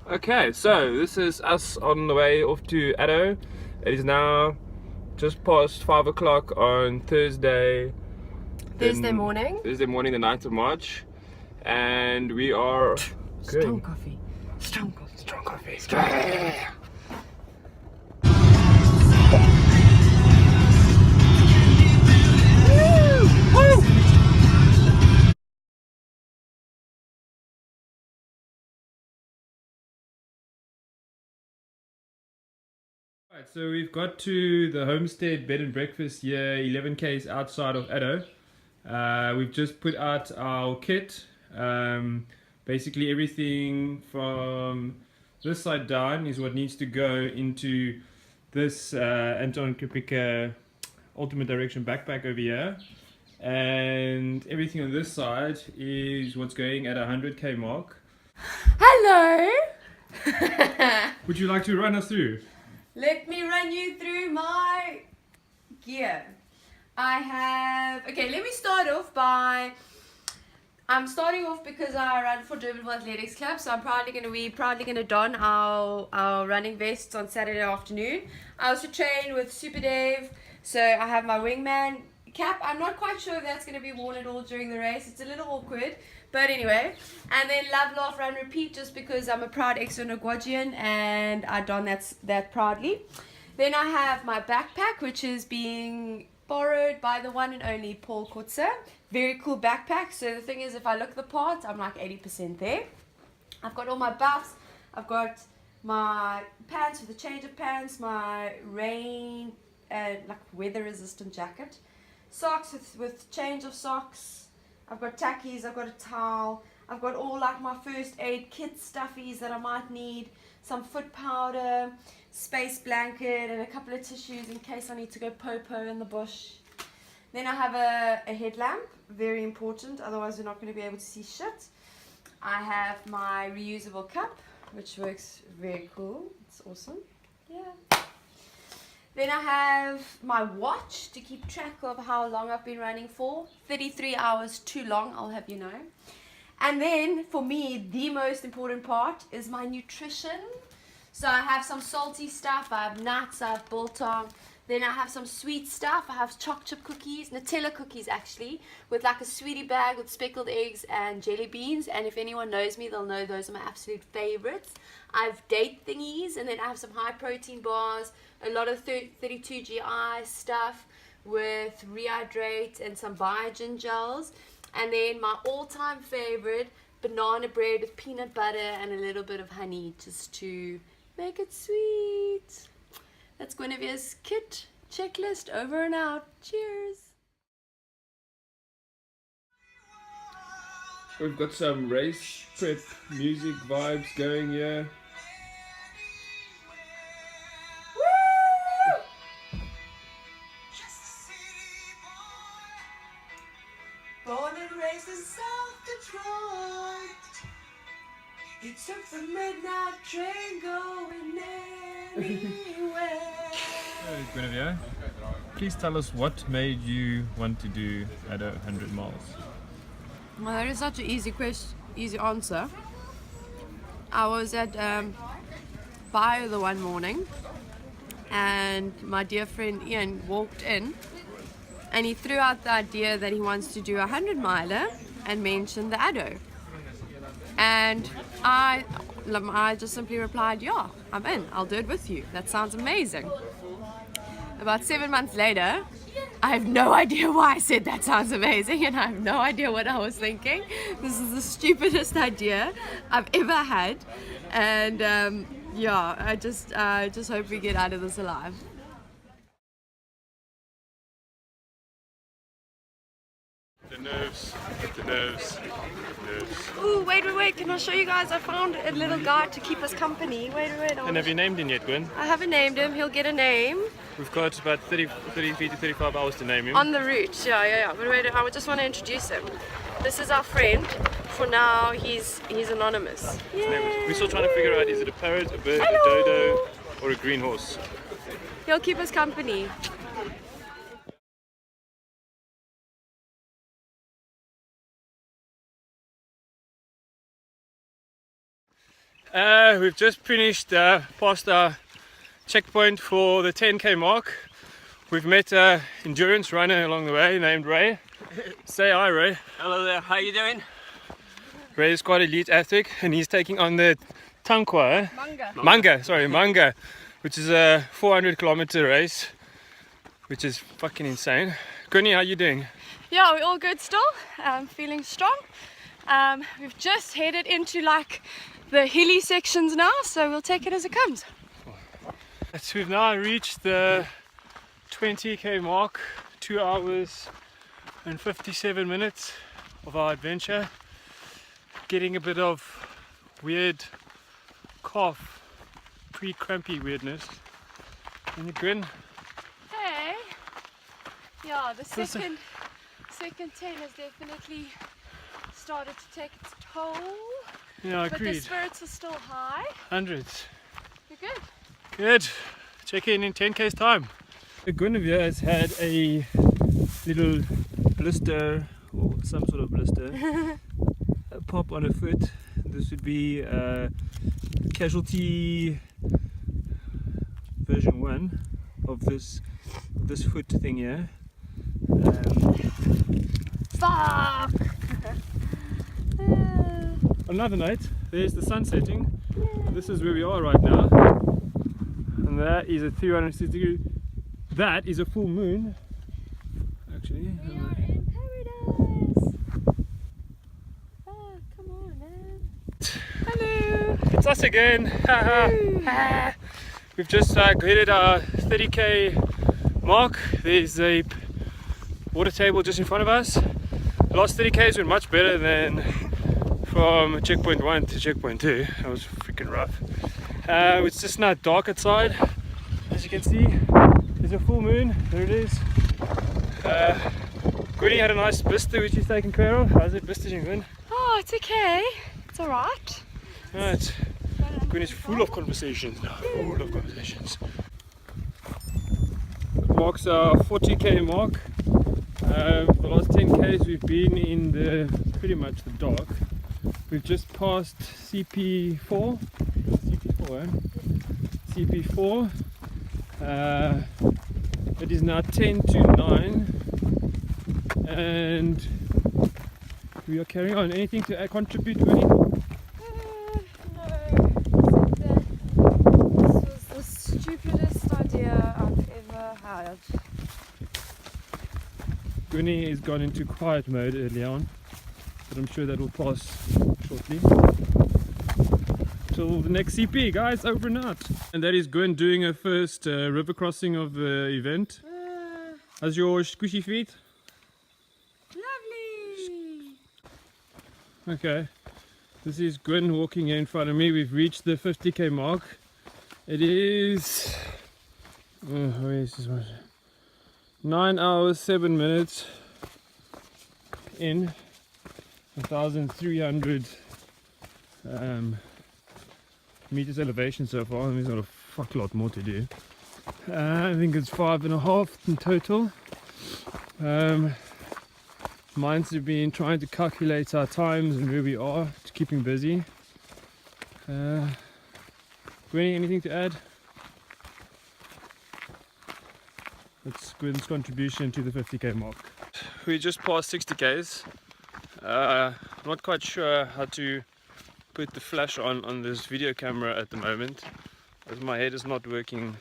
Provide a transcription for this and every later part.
Okay, so this is us on the way off to Addo. It is now just past 5 o'clock on Thursday Morning. Thursday morning, the 9th of March, and we are Strong coffee. Strong coffee. Strong coffee. Right, so we've got to the homestead bed and breakfast here, 11 k's outside of Addo. We've just put out our kit. Basically everything from this side down is what needs to go into this Anton Kripika Ultimate Direction backpack over here. And everything on this side is what's going at 100k mark. Hello. Would you like to run us through? Let me run you through my gear. Okay, let me start off by, I'm starting off because I run for Durbanville Athletics Club, so I'm proudly going to don our running vests on Saturday afternoon. I also train with Super Dave, so I have my wingman cap. I'm not quite sure if that's going to be worn at all during the race. It's a little awkward, but anyway. And then love, laugh, run, repeat, just because I'm a proud ex-Onogwajian and I don that proudly. Then I have my backpack, which is being borrowed by the one and only Paul Kutzer. Very cool backpack. So the thing is, if I look the part, I'm like 80% there. I've got all my buffs. I've got my pants with a change of pants, my rain like weather resistant jacket, socks with change of socks. I've got tackies, I've got a towel, I've got all like my first aid kit stuffies that I might need, some foot powder, space blanket, and a couple of tissues in case I need to go po-po in the bush. Then I have a headlamp, very important, otherwise we're not going to be able to see shit. I have my reusable cup, which works very cool. It's awesome. Yeah. Then I have my watch to keep track of how long I've been running for. 33 hours too long, I'll have you know. And then for me, the most important part is my nutrition. So I have some salty stuff, I have nuts, I have biltong. Then I have some sweet stuff. I have choc chip cookies, Nutella cookies actually, with like a sweetie bag with speckled eggs and jelly beans. And if anyone knows me, they'll know those are my absolute favorites. I have date thingies, and then I have some high protein bars, a lot of 32 GI stuff with Rehydrate and some Biogen gels. And then my all-time favorite, banana bread with peanut butter and a little bit of honey just to make it sweet. That's Guinevere's kit checklist over and out. Cheers. We've got some race prep music vibes going here. Born and raised in South Detroit, he took the midnight train going anywhere. Hey, Guinevere, please tell us what made you want to do Addo 100 miles. Well, that is such an easy answer. I was at Bio the one morning, and my dear friend Ian walked in, and he threw out the idea that he wants to do a 100-miler and mentioned the Addo. And I just simply replied, yeah, I'm in. I'll do it with you. That sounds amazing. About 7 months later, I have no idea why I said that sounds amazing, and I have no idea what I was thinking. This is the stupidest idea I've ever had, and yeah, I just hope we get out of this alive. The nerves. Ooh, wait, can I show you guys? I found a little guide to keep us company. Wait. And have you named him yet, Gwen? I haven't named him. He'll get a name. We've got about 33 to 35 hours to name him. On the route, yeah. But wait, I just want to introduce him. This is our friend. For now, he's anonymous. We're still trying to figure out, is it a parrot, a bird, Hello. a dodo, or a green horse? He'll keep us company. We've just finished past our checkpoint for the 10k mark. We've met an endurance runner along the way named Ray. Say hi, Ray. Hello there, how you doing? Ray is quite elite athlete and he's taking on the Tankwa, Manga, which is a 400 kilometer race, which is fucking insane. Connie, how you doing? Yeah, we're all good still. Feeling strong. We've just headed into like the hilly sections now, so we'll take it as it comes. So we've now reached the 20k mark, 2 hours and 57 minutes of our adventure. Getting a bit of weird cough, pre-crampy weirdness. And you grin? Hey! Yeah, the second 10 has definitely started to take its toll. Yeah, But the agreed. spirits are still high. Hundreds. You're good. Good. Check in 10k's time. Guinevere has had a little blister, or some sort of blister, pop on her foot. This would be casualty version 1 of this foot thing here. Fuck! On another night, there's the sun setting. This is where we are right now, and that is a 360 degree. That is a full moon. Actually, We are in paradise! Oh, come on, man. Hello! it's us again. We've just completed our 30k mark. There's a water table just in front of us. The last 30k's went much better than from checkpoint 1 to checkpoint 2. That was freaking rough. It's just now dark outside. As you can see, there's a full moon. There it is. Gwynny had a nice blister which he's taken care of. How's it blistering, Gwyn? Oh, it's okay. It's alright. Right. Gwynny's full of conversations now. Full of conversations. It marks our 40k mark. For the last 10k's we've been in the pretty much the dark. We've just passed CP4. CP4, eh? CP4. It is now 10 to 9, and we are carrying on. Anything to contribute, Winnie? No, except that this was the stupidest idea I've ever had. Winnie has gone into quiet mode early on, but I'm sure that will pass shortly. Till the next CP, guys, over and out. And that is Gwen doing her first river crossing of the event. How's your squishy feet? Lovely! Okay, this is Gwen walking here in front of me. We've reached the 50k mark. It is where is this one? 9 hours 7 minutes in 1,300 meters elevation so far, and there's got a fuck lot more to do. I think it's 5.5 in total. Minds have been trying to calculate our times and where we are to keep him busy. Gwenny, anything to add? That's Gwen's contribution to the 50k mark. We just passed 60k's. Not quite sure how to put the flash on this video camera at the moment, as my head is not working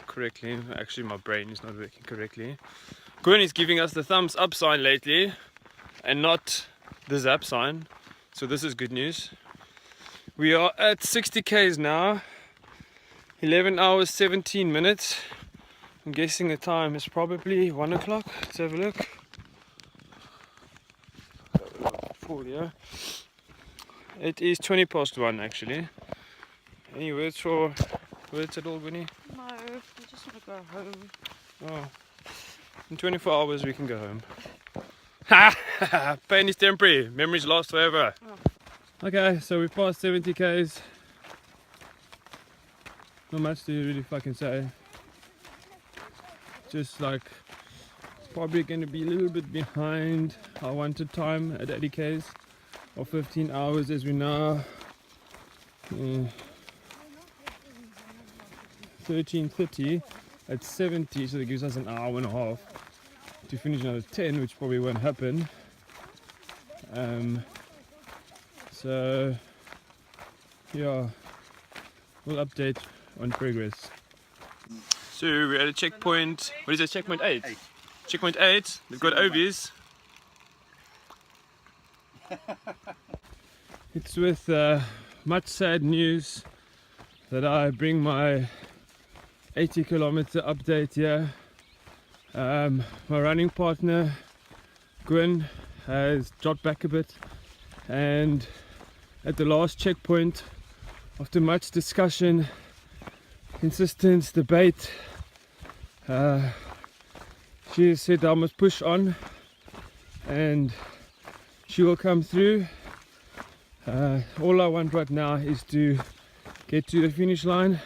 correctly. Actually, my brain is not working correctly. Gwen is giving us the thumbs up sign lately and not the zap sign, so this is good news. We are at 60k's now, 11 hours 17 minutes. I'm guessing the time is probably 1 o'clock. Let's have a look. Yeah. It is 20 past 1 actually. Any words at all, Winnie? No, I just want to go home. Oh. In 24 hours we can go home. Ha! Pain is temporary, memories last forever. Oh. Okay, so we've passed 70k's. Not much to really fucking say. Just like, probably going to be a little bit behind our wanted time at 80k's, or 15 hours as we now 13:30 at 70, so that gives us an hour and a half to finish another 10, which probably won't happen. So yeah, we'll update on progress. So we're at a checkpoint. What is it? Checkpoint 8. Checkpoint 8. They've got Obies. It's with much sad news that I bring my 80-kilometer update here. My running partner Gwyn has dropped back a bit, and at the last checkpoint, after much discussion, insistence, debate, she said I must push on and she will come through. All I want right now is to get to the finish line,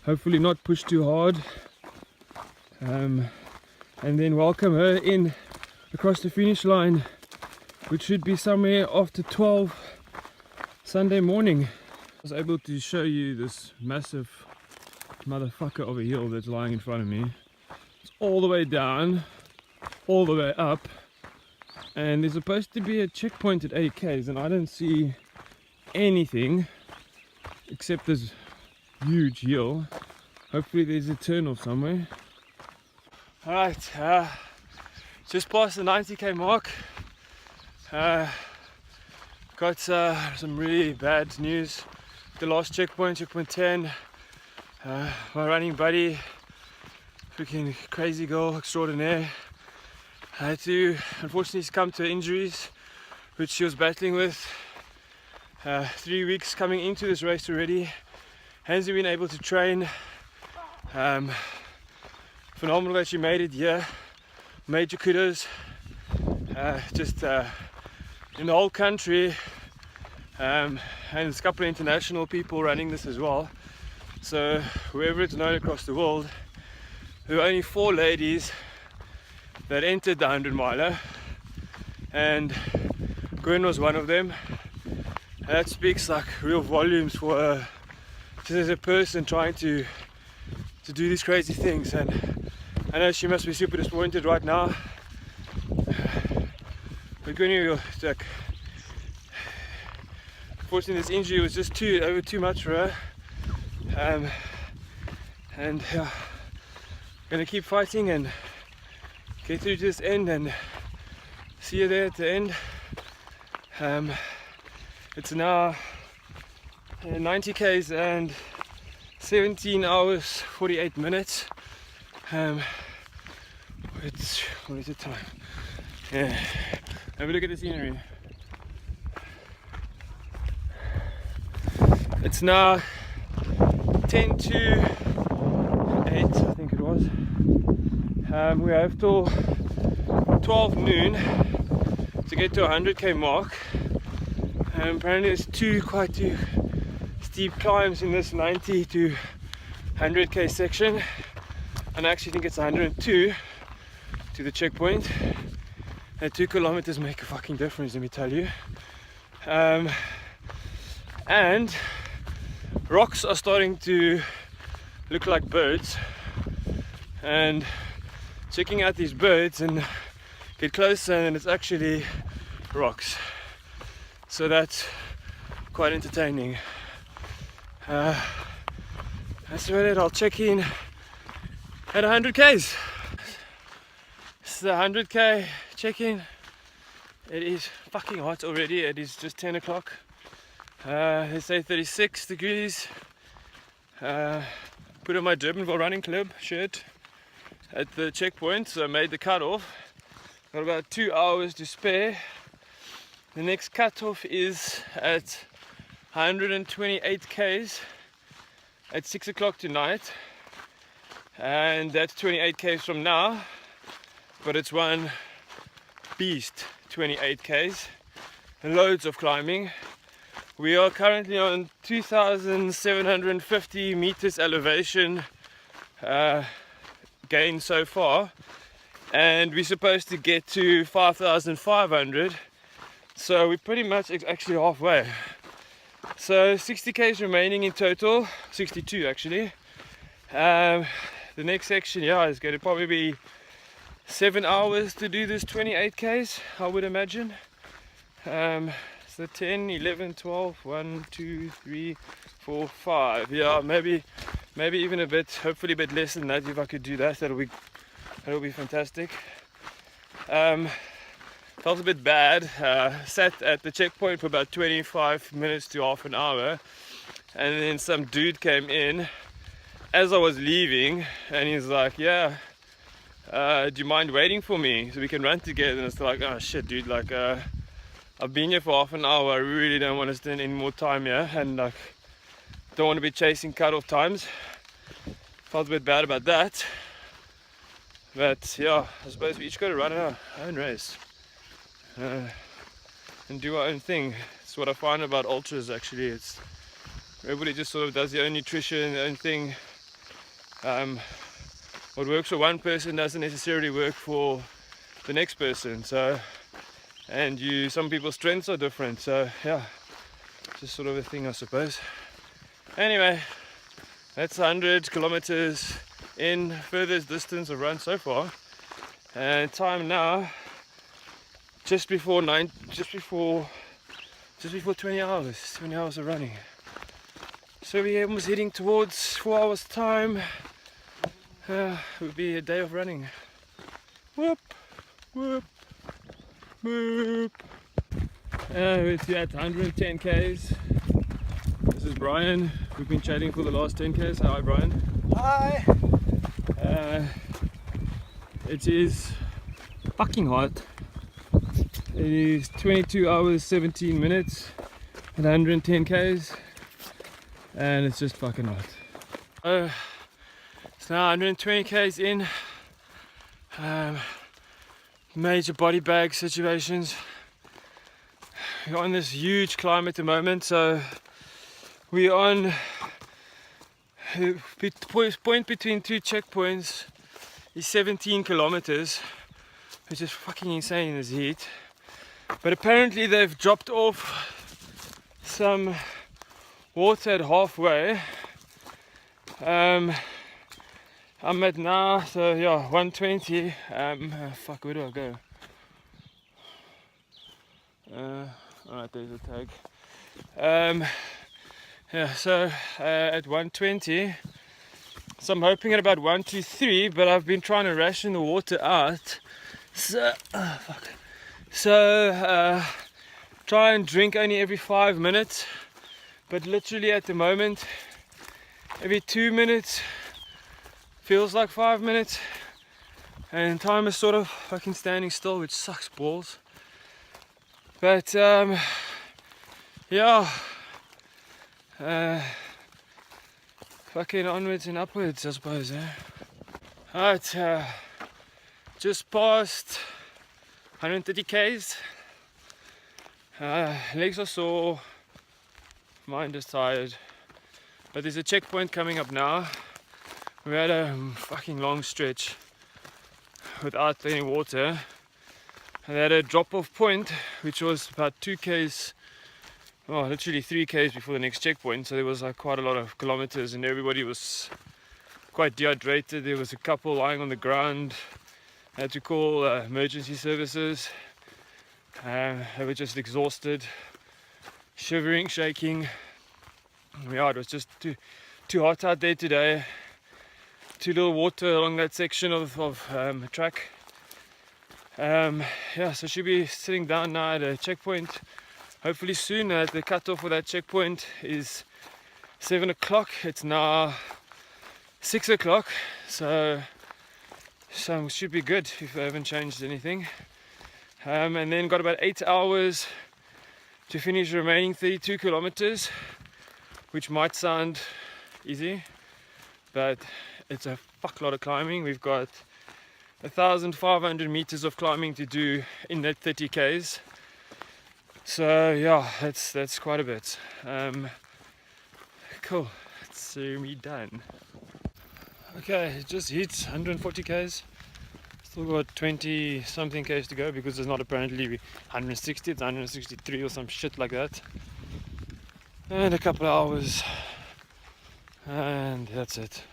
hopefully not push too hard, and then welcome her in across the finish line, which should be somewhere after 12 Sunday morning. I was able to show you this massive motherfucker of a hill that's lying in front of me. It's all the way down, all the way up, and there's supposed to be a checkpoint at 8Ks, and I don't see anything except this huge hill. Hopefully there's a turn off somewhere. Alright, just past the 90k mark. Got some really bad news. The last checkpoint, checkpoint 10, my running buddy, freaking crazy girl extraordinaire, had to unfortunately succumb to injuries which she was battling with. 3 weeks coming into this race already. Hasn't been able to train. Phenomenal that she made it here. Major kudos. Just in the whole country, and there's a couple of international people running this as well. So wherever it's known across the world, there were only 4 ladies that entered the 100 miler, and Gwen was one of them. And that speaks like real volumes for her, just as a person trying to do these crazy things. And I know she must be super disappointed right now, but Gwen, like, unfortunately this injury was just too much for her, and yeah, gonna keep fighting and get through to this end and see you there at the end. It's now 90 k's and 17 hours 48 minutes. What is the time? Yeah, have a look at the scenery. It's now 10 to 8, I think it was. We have till 12 noon to get to 100k mark. Apparently there's quite two steep climbs in this 90 to 100k section, and I actually think it's 102 to the checkpoint. And 2 kilometers make a fucking difference, let me tell you. And rocks are starting to look like birds, and checking out these birds and get closer, and it's actually rocks. So that's quite entertaining. That's about it. I'll check in at 100k's. This is a 100k check-in. It is fucking hot already. It is just 10 o'clock. They say 36 degrees. Put on my Durbanville Running Club shirt at the checkpoint, so I made the cutoff. Got about 2 hours to spare. The next cutoff is at 128 k's at 6 o'clock tonight, and that's 28 k's from now, but it's one beast 28 k's and loads of climbing. We are currently on 2,750 meters elevation gain so far, and we're supposed to get to 5,500. So we're pretty much actually halfway. So 60 k's remaining in total, 62 actually. The next section, yeah, is going to probably be 7 hours to do this 28 k's, I would imagine. So 10, 11, 12, 1, 2, 3, 4, 5. Yeah, maybe even a bit, hopefully a bit less than that. If I could do that, that'll be fantastic. Felt a bit bad. Sat at the checkpoint for about 25 minutes to half an hour, and then some dude came in as I was leaving, and he's like, "Yeah, do you mind waiting for me so we can run together?" And it's like, "Oh shit, dude! Like, I've been here for half an hour. I really don't want to spend any more time here, and like, don't want to be chasing cut-off times." Felt a bit bad about that, but yeah, I suppose we each got to run our own race and do our own thing. It's what I find about ultras. Actually, it's everybody just sort of does their own nutrition, their own thing. What works for one person doesn't necessarily work for the next person. So, and some people's strengths are different. So yeah, just sort of a thing, I suppose. Anyway, that's 100 kilometers in, furthest distance I've run so far, and time now just before 20 hours. 20 hours of running. So we're almost heading towards 4 hours time. It would be a day of running. Whoop, whoop, whoop. We're at 110 k's. This is Brian. We've been chatting for the last 10 k's. Hi Brian. Hi. It is fucking hot. It is 22 hours 17 minutes at 110 k's, and it's just fucking hot. It's now 120 k's in. Major body bag situations. We're on this huge climb at the moment, so we're on the point between two checkpoints is 17 kilometers, which is fucking insane in this heat. But apparently they've dropped off some water at halfway. I'm at now, so yeah, 120. Fuck, where do I go? Alright, there's a tag. Yeah, so at 120. So I'm hoping at about 1 to 3, but I've been trying to ration the water out. So, try and drink only every 5 minutes, but literally at the moment, every 2 minutes feels like 5 minutes, and time is sort of fucking standing still, which sucks balls. But yeah, fucking onwards and upwards, I suppose. Alright, just past 130 k's. Legs are sore, mind is tired, but there's a checkpoint coming up now. We had a fucking long stretch without any water, and they had a drop-off point which was about 2 k's, well, literally 3 k's before the next checkpoint. So there was like quite a lot of kilometers, and everybody was quite dehydrated. There was a couple lying on the ground. I had to call emergency services. They were just exhausted, shivering, shaking. Yeah, it was just too hot out there today. Too little water along that section of track. Yeah, so should be sitting down now at a checkpoint hopefully soon. The cutoff for that checkpoint is 7 o'clock. It's now 6 o'clock, so should be good if I haven't changed anything. And then got about 8 hours to finish the remaining 32 kilometers, which might sound easy, but it's a fuck lot of climbing. We've got 1,500 meters of climbing to do in that 30 k's. So yeah, that's quite a bit. Cool, it's me done. Okay, it just hit 140 k's. Still got 20 something k's to go, because it's not apparently 160, it's 163 or some shit like that. and a couple of hours, and that's it.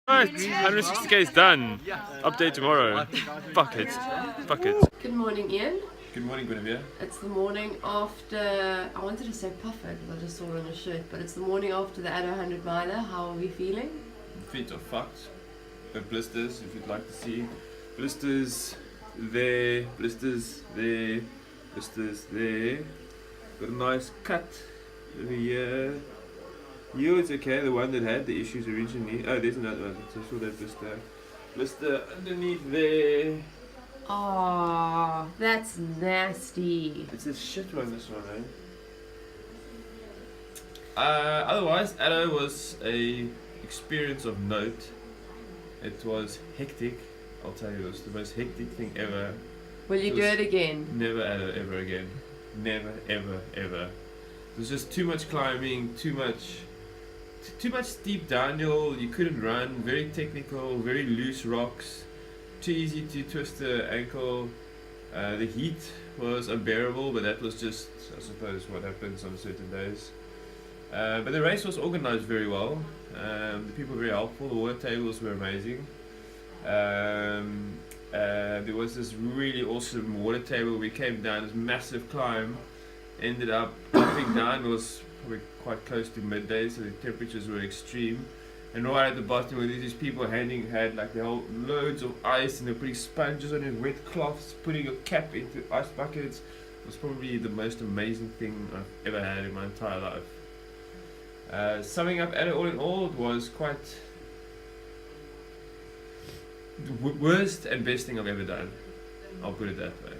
Alright, 160k is done. Update tomorrow. Fuck it. Fuck it. Good morning, Ian. Good morning, Guinevere. It's the morning after, I wanted to say Puffer because I just saw it on a shirt, but it's the morning after the Addo 100 miler. How are we feeling? Feet are fucked. Got blisters if you'd like to see. Blisters there, blisters there, blisters there. Got a nice cut over here. You, it's okay, the one that had the issues originally. Oh, there's another one. So I saw that blister. Blister underneath there. Oh, that's nasty. It's a shit one, this one, eh? Otherwise, Addo was a experience of note. It was hectic. I'll tell you, it was the most hectic thing ever. Will you do it again? Never Addo ever again. Never, ever, ever. It was just too much climbing, too much steep downhill. You couldn't run. Very technical, very loose rocks. Too easy to twist the ankle. The heat was unbearable, but that was just, I suppose, what happens on certain days. But the race was organized very well. The people were very helpful. The water tables were amazing. There was this really awesome water table. We came down this massive climb, ended up dropping down. It was probably quite close to midday, so the temperatures were extreme. And right at the bottom where these people had like the whole loads of ice, and they're putting sponges on it, wet cloths, putting a cap into ice buckets. It was probably the most amazing thing I've ever had in my entire life. Summing up Addo all in all, it was quite the worst and best thing I've ever done. I'll put it that way.